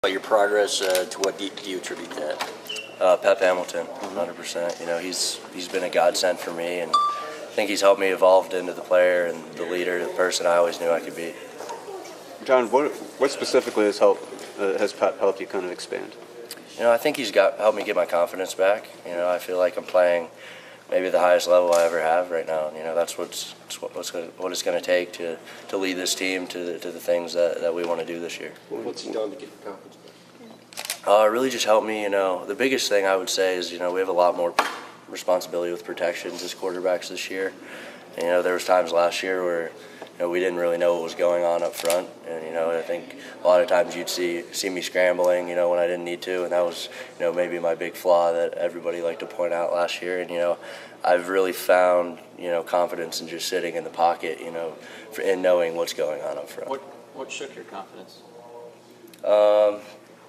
About your progress, to what do you attribute that? Pep Hamilton, 100%. You know, he's been a godsend for me, and I think he's helped me evolve into the player and the leader, the person I always knew I could be. John, what specifically has Pep helped you kind of expand? You know, I think he's helped me get my confidence back. You know, I feel like I'm playing maybe the highest level I ever have right now. And, you know, that's what it's going to take to lead this team to the things that we want to do this year. What's he done to get your confidence back? Really just helped me. You know, the biggest thing I would say is, you know, we have a lot more responsibility with protections as quarterbacks this year. And, you know, there was times last year where, you know, we didn't really know what was going on up front, and, you know, I think a lot of times you'd see me scrambling, you know, when I didn't need to, and that was, you know, maybe my big flaw that everybody liked to point out last year. And, you know, I've really found, you know, confidence in just sitting in the pocket, you know, and knowing what's going on up front. What shook your confidence?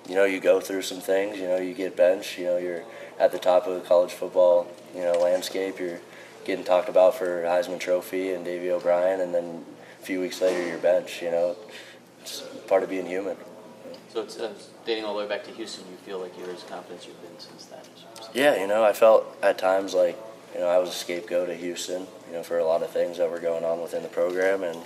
You know, you go through some things, you know, you get benched, you know, you're at the top of the college football, you know, landscape, you're getting talked about for Heisman Trophy and Davey O'Brien, and then a few weeks later you're benched. You know, it's part of being human. So it's dating all the way back to Houston, you feel like you're as confident as you've been since then? Yeah, you know, I felt at times like, you know, I was a scapegoat at Houston, you know, for a lot of things that were going on within the program, and,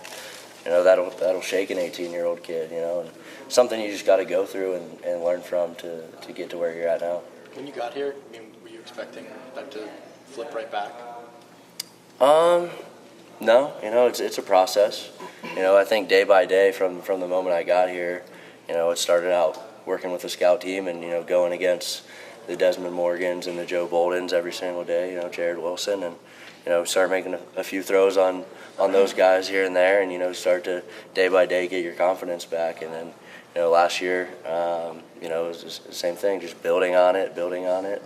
you know, that'll shake an 18-year-old kid, you know, and something you just got to go through and learn from to get to where you're at now. When you got here, I mean, were you expecting that to flip right back? No, you know, it's a process. You know, I think day by day from the moment I got here, you know, it started out working with the scout team and, you know, going against the Desmond Morgans and the Joe Boldens every single day, you know, Jared Wilson, and, you know, start making a few throws on those guys here and there, and, you know, start to day by day get your confidence back. And then, you know, last year, you know, it was just the same thing, just building on it.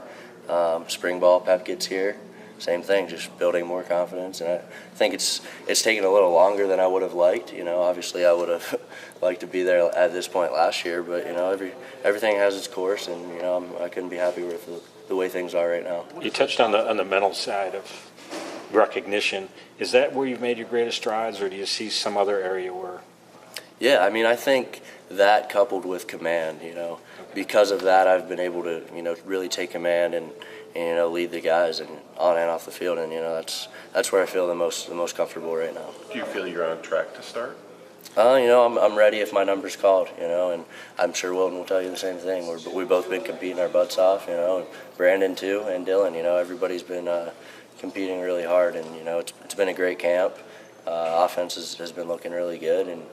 Spring ball, Pep gets here. Same thing, just building more confidence, and I think it's taken a little longer than I would have liked. You know, obviously I would have liked to be there at this point last year, but, you know, everything has its course, and, you know, I couldn't be happy with the way things are right now. You touched on the mental side of recognition. Is that where you've made your greatest strides, or do you see some other area where? Yeah, I mean, I think that coupled with command, you know, because of that I've been able to, you know, really take command and you know, lead the guys and on and off the field, and, you know, that's where I feel the most comfortable right now. Do you feel you're on track to start? You know, I'm ready if my number's called, you know, and I'm sure Wilton will tell you the same thing. We've both been competing our butts off, you know, and Brandon too, and Dylan. You know, everybody's been competing really hard, and, you know, it's been a great camp. Offense has been looking really good, and, you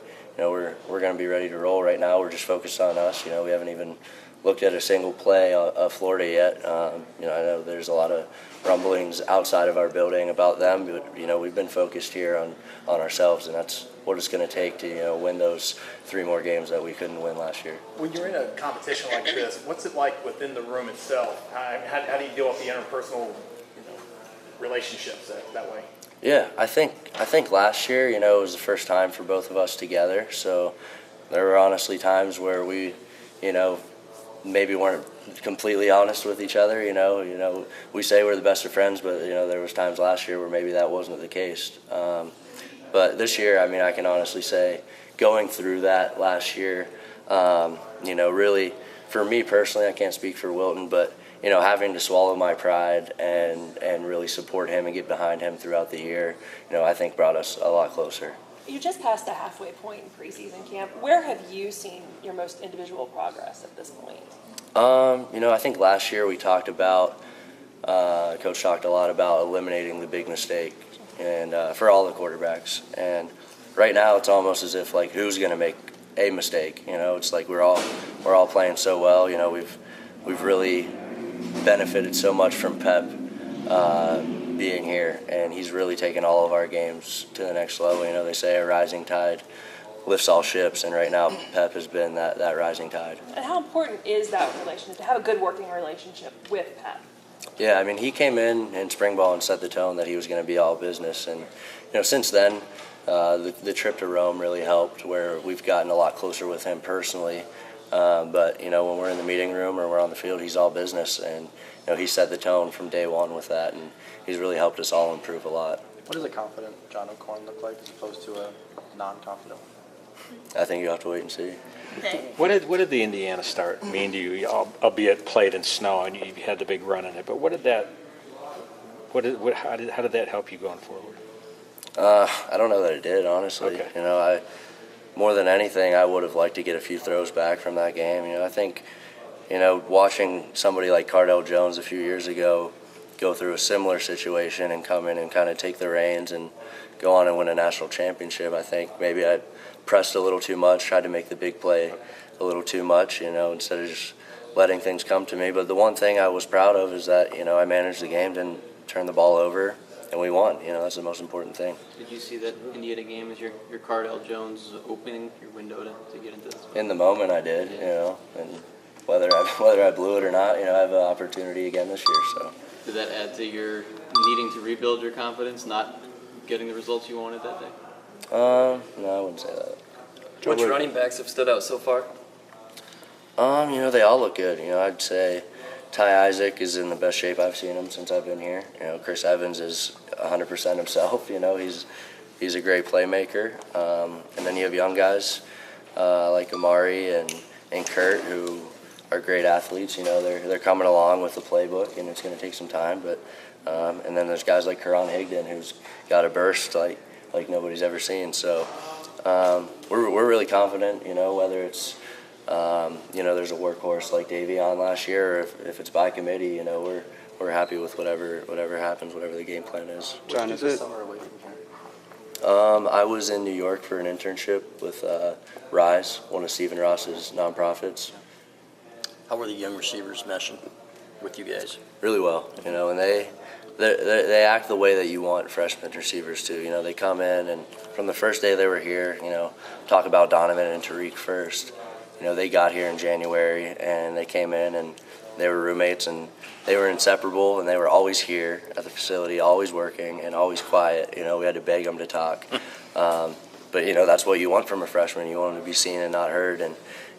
know, we're going to be ready to roll right now. We're just focused on us. You know, we haven't even looked at a single play of Florida yet. You know, I know there's a lot of rumblings outside of our building about them, but, you know, we've been focused here on ourselves, and that's what it's going to take to, you know, win those 3 more games that we couldn't win last year. When you're in a competition like this, what's it like within the room itself? How do you deal with the interpersonal, you know, relationships that way? Yeah, I think last year, you know, it was the first time for both of us together, so there were honestly times where we, you know, maybe weren't completely honest with each other. You know, we say we're the best of friends, but, you know, there was times last year where maybe that wasn't the case. But this year, I mean, I can honestly say, going through that last year, you know, really, for me personally, I can't speak for Wilton, but, you know, having to swallow my pride and really support him and get behind him throughout the year, you know, I think brought us a lot closer. You just passed the halfway point in preseason camp. Where have you seen your most individual progress at this point? You know, I think last year we talked about, Coach talked a lot about eliminating the big mistake, and for all the quarterbacks. And right now it's almost as if, like, who's going to make a mistake? You know, it's like we're all playing so well. You know, we've really benefited so much from Pep being here, and he's really taken all of our games to the next level. You know, they say a rising tide lifts all ships, and right now Pep has been that rising tide. And how important is that relationship, to have a good working relationship with Pep? Yeah, I mean, he came in spring ball and set the tone that he was going to be all business, and, you know, since then the trip to Rome really helped, where we've gotten a lot closer with him personally. But, you know, when we're in the meeting room or we're on the field, he's all business, and, you know, he set the tone from day one with that, and he's really helped us all improve a lot. What does a confident John O'Korn look like as opposed to a non-confident one? I think you have to wait and see. What did the Indiana start mean to you? Albeit played in snow and you had the big run in it, but how did that help you going forward? I don't know that it did, honestly. Okay. You know, more than anything, I would have liked to get a few throws back from that game. You know, I think, you know, watching somebody like Cardell Jones a few years ago go through a similar situation and come in and kind of take the reins and go on and win a national championship, I think maybe I pressed a little too much, tried to make the big play a little too much, you know, instead of just letting things come to me. But the one thing I was proud of is that, you know, I managed the game, didn't turn the ball over, and we won. You know, that's the most important thing. Did you see that Indiana game as your Cardell Jones opening your window to get into this? In the moment, I did, you know, and whether I blew it or not, you know, I have an opportunity again this year. So. Did that add to your needing to rebuild your confidence, not getting the results you wanted that day? No, I wouldn't say that. Which running backs have stood out so far? You know, they all look good. You know, I'd say Ty Isaac is in the best shape I've seen him since I've been here. You know, Chris Evans is 100% himself. You know, he's a great playmaker. And then you have young guys like Amari and Kurt who are great athletes. You know, they're coming along with the playbook, and it's going to take some time. But and then there's guys like Karan Higdon who's got a burst like nobody's ever seen. So we're really confident. You know, whether it's you know, there's a workhorse like Davion last year, or if it's by committee, you know, we're happy with whatever happens, whatever the game plan is. John, is it? I was in New York for an internship with Rise, one of Stephen Ross's nonprofits. How were the young receivers meshing with you guys? Really well, you know, and they act the way that you want freshman receivers to. You know, they come in, and from the first day they were here, you know, talk about Donovan and Tariq first. You know, they got here in January, and they came in, and they were roommates, and they were inseparable, and they were always here at the facility, always working, and always quiet. You know, we had to beg them to talk. But, you know, that's what you want from a freshman. You want them to be seen and not heard, and,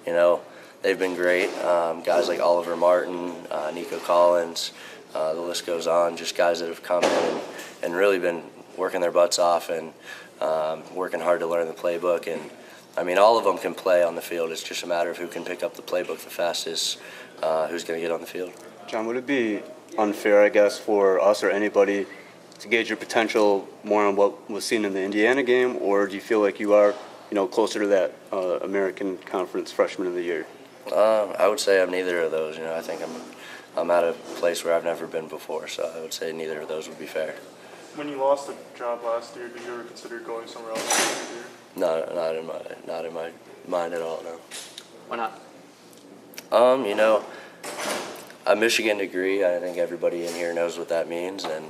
you know, they've been great. Guys like Oliver Martin, Nico Collins, the list goes on, just guys that have come in and really been working their butts off and working hard to learn the playbook. And I mean, all of them can play on the field. It's just a matter of who can pick up the playbook the fastest, who's going to get on the field. John, would it be unfair, I guess, for us or anybody to gauge your potential more on what was seen in the Indiana game, or do you feel like you are, you know, closer to that American Conference Freshman of the Year? I would say I'm neither of those. You know, I think I'm at a place where I've never been before, so I would say neither of those would be fair. When you lost the job last year, did you ever consider going somewhere else next year? Not in my mind at all. No. Why not? You know, a Michigan degree. I think everybody in here knows what that means, and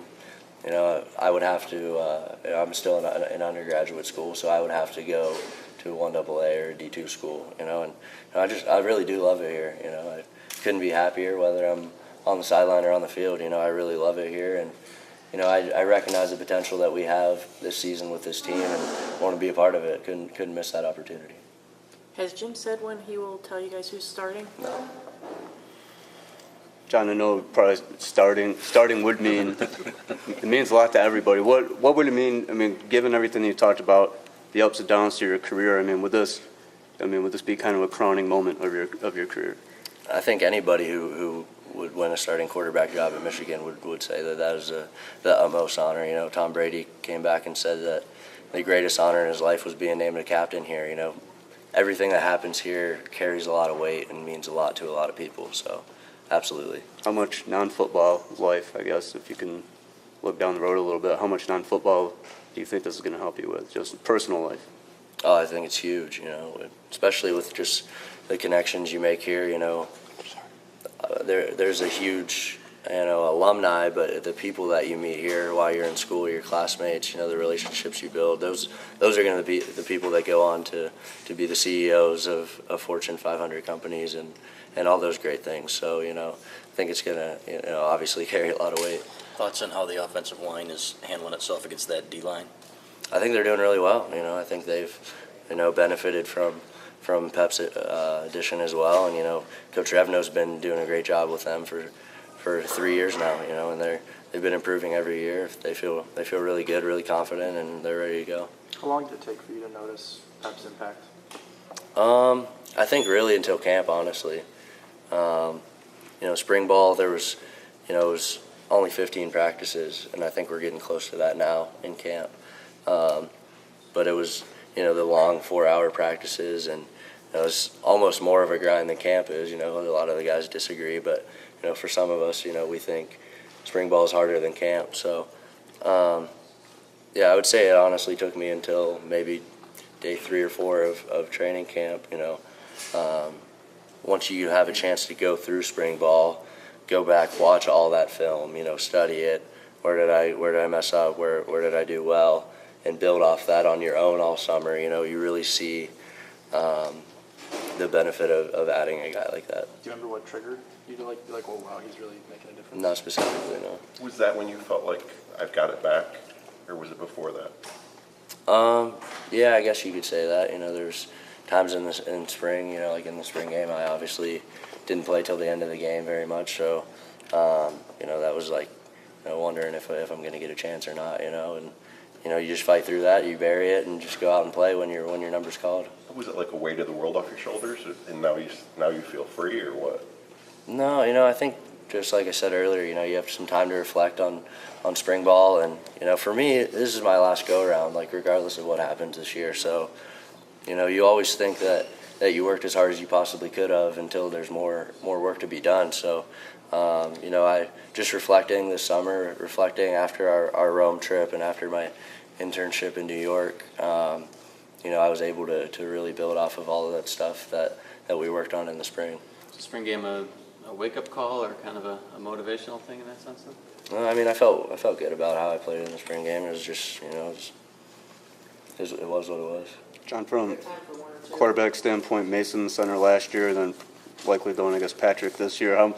you know, I would have to. You know, I'm still in undergraduate school, so I would have to go to a 1AA or a D2 school. You know, and you know, I really do love it here. You know, I couldn't be happier whether I'm on the sideline or on the field. You know, I really love it here, and you know, I recognize the potential that we have this season with this team and want to be a part of it. Couldn't miss that opportunity. Has Jim said when he will tell you guys who's starting? No. John, I know probably starting would mean, it means a lot to everybody. What would it mean, I mean, given everything you talked about, the ups and downs to your career, I mean, would this be kind of a crowning moment of your career? I think anybody who would win a starting quarterback job at Michigan would say that is the utmost honor. You know, Tom Brady came back and said that the greatest honor in his life was being named a captain here. You know, everything that happens here carries a lot of weight and means a lot to a lot of people. So, absolutely. How much non-football life, I guess, if you can look down the road a little bit, how much non-football do you think this is going to help you with, just personal life? Oh, I think it's huge, you know, especially with just the connections you make here, you know. There's a huge, you know, alumni, but the people that you meet here while you're in school, your classmates, you know, the relationships you build, those are going to be the people that go on to be the CEOs of Fortune 500 companies and all those great things. So, you know, I think it's going to, you know, obviously carry a lot of weight. Thoughts on how the offensive line is handling itself against that D-line? I think they're doing really well. You know, I think they've, you know, benefited from Pep's addition as well. And, you know, Coach Revno's been doing a great job with them for 3 years now, you know, and they've been improving every year. They feel really good, really confident, and they're ready to go. How long did it take for you to notice Pep's impact? I think really until camp, honestly. Spring ball, there was, it was only 15 practices, and I think we're getting close to that now in camp. But it was, the long 4-hour practices, and it was almost more of a grind than camp is. A lot of the guys disagree, but, for some of us, we think spring ball is harder than camp. So, I would say it honestly took me until maybe day 3 or 4 of training camp, once you have a chance to go through spring ball, go back, watch all that film, study it. Where did I mess up? Where did I do well? And build off that on your own all summer. You really see the benefit of adding a guy like that. Do you remember what triggered you to like, oh wow, he's really making a difference? Not specifically, no. Was that when you felt like I've got it back, or was it before that? Yeah, I guess you could say that. There's times in spring, like in the spring game, I obviously didn't play till the end of the game very much. So, that was like, wondering if I'm going to get a chance or not, and, you just fight through that, you bury it, and just go out and play when your number's called. Was it like a weight of the world off your shoulders, and now you feel free, or what? No, I think just like I said earlier, you have some time to reflect on spring ball, and for me, this is my last go around, like regardless of what happens this year. So, you always think that you worked as hard as you possibly could have until there's more work to be done. So, I just reflecting this summer, reflecting after our Rome trip and after my internship in New York, I was able to really build off of all of that stuff that we worked on in the spring. Is the spring game a wake-up call or kind of a motivational thing in that sense then? I felt good about how I played in the spring game. It was just, it was what it was. John, from quarterback standpoint, Mason center last year, then likely going against Patrick this year. How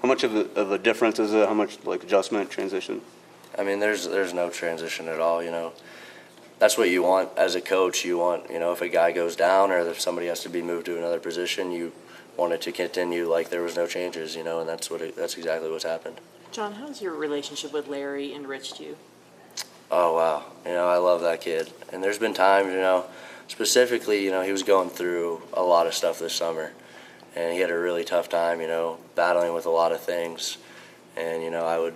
much of a difference is it? How much adjustment, transition? There's no transition at all. That's what you want as a coach. You want, if a guy goes down or if somebody has to be moved to another position, you want it to continue like there was no changes. And that's exactly what's happened. John, how's your relationship with Larry enriched you? Oh wow, I love that kid. And there's been times, specifically, he was going through a lot of stuff this summer, and he had a really tough time, battling with a lot of things. And I would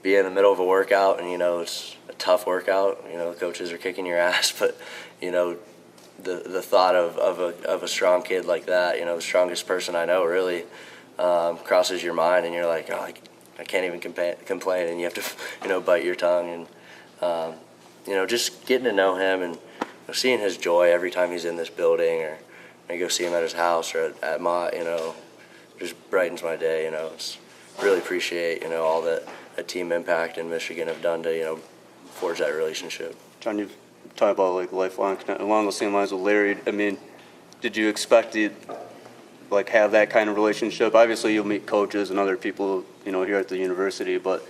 be in the middle of a workout, and it's a tough workout. The coaches are kicking your ass, but the thought of a strong kid like that, the strongest person I know, really crosses your mind, and you're like, oh, I can't even complain, and you have to, bite your tongue, and just getting to know him and seeing his joy every time he's in this building, or I go see him at his house or at Mott, just brightens my day. It's really appreciate all that Team Impact and Michigan have done to forge that relationship. John, you've talked about lifelong along those same lines with Larry. Did you expect to have that kind of relationship? Obviously, you'll meet coaches and other people here at the university, but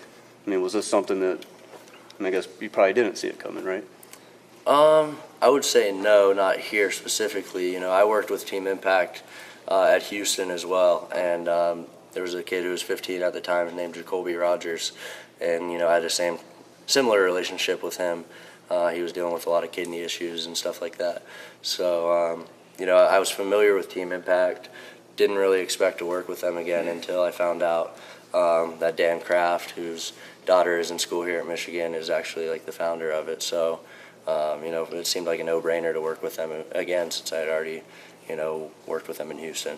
was this something that I guess you probably didn't see it coming, right? I would say no, not here specifically. I worked with Team Impact at Houston as well, and there was a kid who was 15 at the time named Jacoby Rogers, and I had a similar relationship with him. He was dealing with a lot of kidney issues and stuff like that. So, I was familiar with Team Impact, didn't really expect to work with them again until I found out that Dan Kraft, whose daughter is in school here at Michigan, is actually the founder of it. So, it seemed like a no-brainer to work with them again since I had already, worked with them in Houston.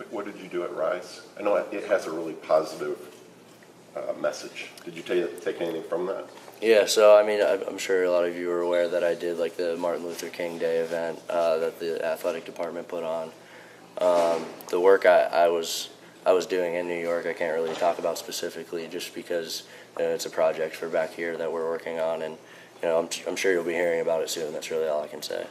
What did you do at Rise? I know it has a really positive message. Did you take anything from that? Yeah, so I'm sure a lot of you are aware that I did the Martin Luther King Day event that the athletic department put on. The work I was doing in New York, I can't really talk about specifically, just because it's a project for back here that we're working on, and I'm sure you'll be hearing about it soon. That's really all I can say.